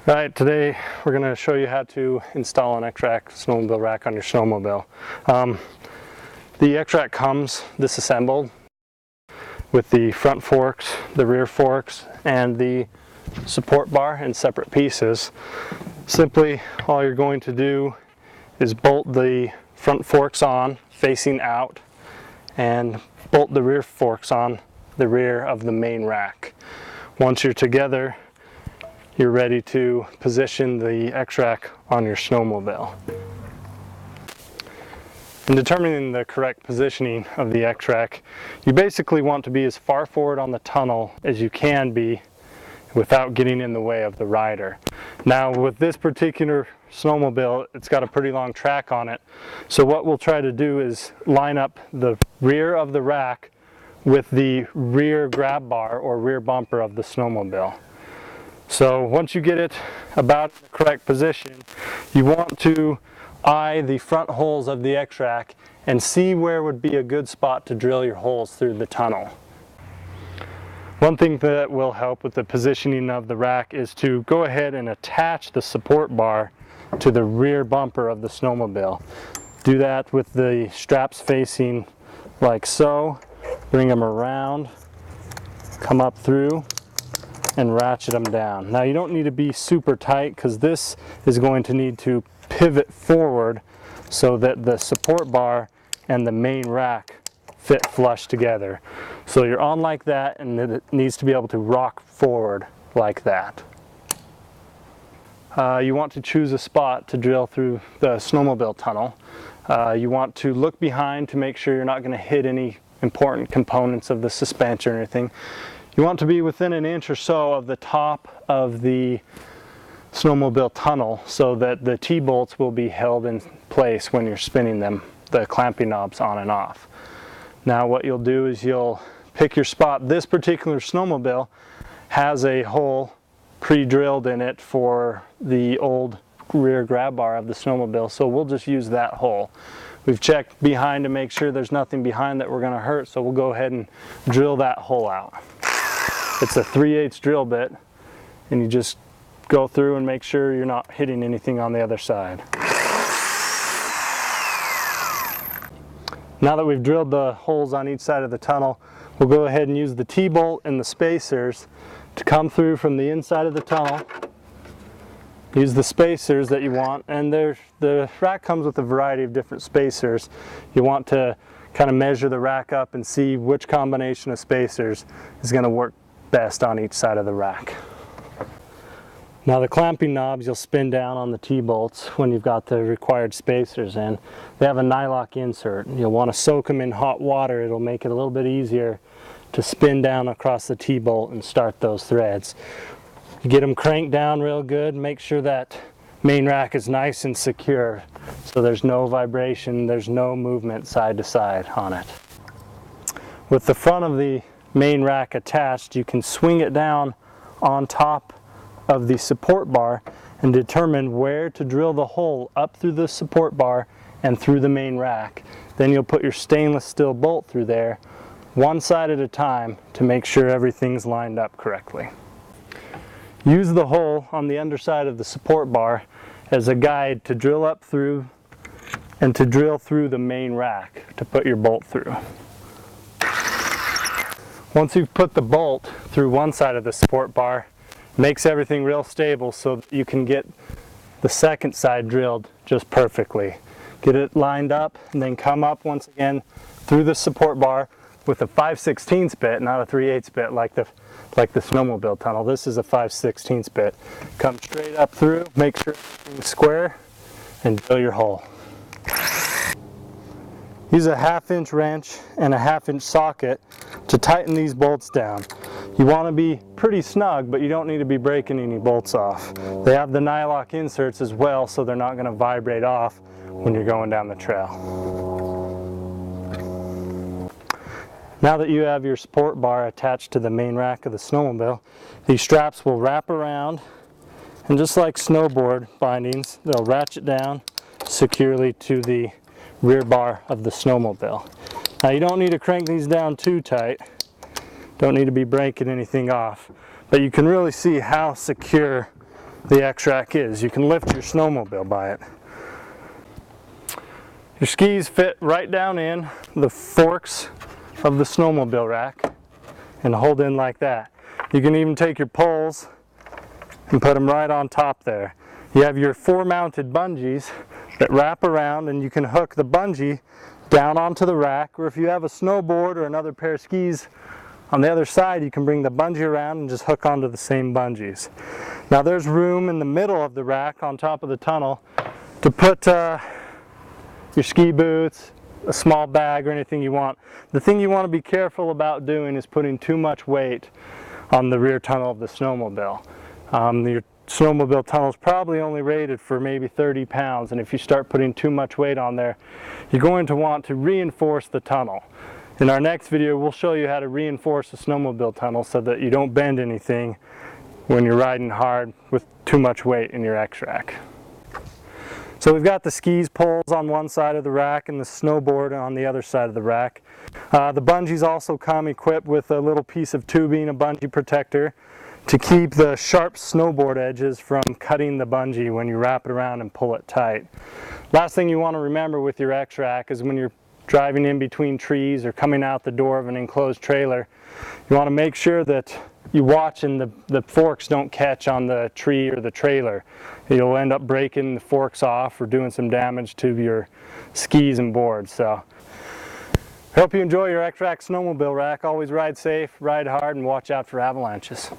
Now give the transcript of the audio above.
Right, today we're going to show you how to install an X-Rack snowmobile rack on your snowmobile. The X-Rack comes disassembled with the front forks, the rear forks, and the support bar in separate pieces. Simply, all you're going to do is bolt the front forks on facing out and bolt the rear forks on the rear of the main rack. Once you're together, you're ready to position the X-Rack on your snowmobile. In determining the correct positioning of the X-Rack, you basically want to be as far forward on the tunnel as you can be without getting in the way of the rider. Now with this particular snowmobile, it's got a pretty long track on it, so what we'll try to do is line up the rear of the rack with the rear grab bar or rear bumper of the snowmobile. So once you get it about the correct position, you want to eye the front holes of the X-Rack and see where would be a good spot to drill your holes through the tunnel. One thing that will help with the positioning of the rack is to go ahead and attach the support bar to the rear bumper of the snowmobile. Do that with the straps facing like so. Bring them around, come up through, and ratchet them down. Now you don't need to be super tight because this is going to need to pivot forward so that the support bar and the main rack fit flush together. So you're on like that, and it needs to be able to rock forward like that. You want to choose a spot to drill through the snowmobile tunnel. You want to look behind to make sure you're not going to hit any important components of the suspension or anything. You want to be within an inch or so of the top of the snowmobile tunnel so that the T-bolts will be held in place when you're spinning them, the clamping knobs on and off. Now what you'll do is you'll pick your spot. This particular snowmobile has a hole pre-drilled in it for the old rear grab bar of the snowmobile, so we'll just use that hole. We've checked behind to make sure there's nothing behind that we're going to hurt, so we'll go ahead and drill that hole out. It's a 3/8 drill bit, and you just go through and make sure you're not hitting anything on the other side. Now that we've drilled the holes on each side of the tunnel, we'll go ahead and use the T-bolt and the spacers to come through from the inside of the tunnel. Use the spacers that you want, and the rack comes with a variety of different spacers. You want to kind of measure the rack up and see which combination of spacers is going to work best on each side of the rack. Now the clamping knobs you'll spin down on the T-bolts when you've got the required spacers in. They have a nylock insert. You'll want to soak them in hot water. It'll make it a little bit easier to spin down across the T-bolt and start those threads. You get them cranked down real good. Make sure that main rack is nice and secure so there's no vibration, there's no movement side to side on it. With the front of the main rack attached, you can swing it down on top of the support bar and determine where to drill the hole up through the support bar and through the main rack. Then you'll put your stainless steel bolt through there, one side at a time, to make sure everything's lined up correctly. Use the hole on the underside of the support bar as a guide to drill up through and to drill through the main rack to put your bolt through. Once you've put the bolt through one side of the support bar, makes everything real stable so that you can get the second side drilled just perfectly. Get it lined up and then come up once again through the support bar with a 5/16 bit, not a 3/8 bit like the snowmobile tunnel. This is a 5/16 bit. Come straight up through, make sure everything's square, and drill your hole. Use a 1/2" wrench and a 1/2" socket to tighten these bolts down. You want to be pretty snug, but you don't need to be breaking any bolts off. They have the nylock inserts as well, so they're not going to vibrate off when you're going down the trail. Now that you have your support bar attached to the main rack of the snowmobile, these straps will wrap around, and just like snowboard bindings, they'll ratchet down securely to the rear bar of the snowmobile. Now you don't need to crank these down too tight, don't need to be breaking anything off, but you can really see how secure the X-Rack is. You can lift your snowmobile by it. Your skis fit right down in the forks of the snowmobile rack and hold in like that. You can even take your poles and put them right on top there. You have your 4 mounted bungees that wrap around, and you can hook the bungee down onto the rack, or if you have a snowboard or another pair of skis on the other side, you can bring the bungee around and just hook onto the same bungees. Now there's room in the middle of the rack on top of the tunnel to put your ski boots, a small bag, or anything you want. The thing you want to be careful about doing is putting too much weight on the rear tunnel of the snowmobile. Your snowmobile tunnel is probably only rated for maybe 30 pounds, and if you start putting too much weight on there, you're going to want to reinforce the tunnel. In our next video, we'll show you how to reinforce a snowmobile tunnel so that you don't bend anything when you're riding hard with too much weight in your X-Rack. So we've got the skis poles on one side of the rack and the snowboard on the other side of the rack. The bungees also come equipped with a little piece of tubing, a bungee protector, to keep the sharp snowboard edges from cutting the bungee when you wrap it around and pull it tight. Last thing you want to remember with your X-Rack is when you're driving in between trees or coming out the door of an enclosed trailer, you want to make sure that you watch and the forks don't catch on the tree or the trailer. You'll end up breaking the forks off or doing some damage to your skis and boards. So I hope you enjoy your X-Rack snowmobile rack. Always ride safe, ride hard, and watch out for avalanches.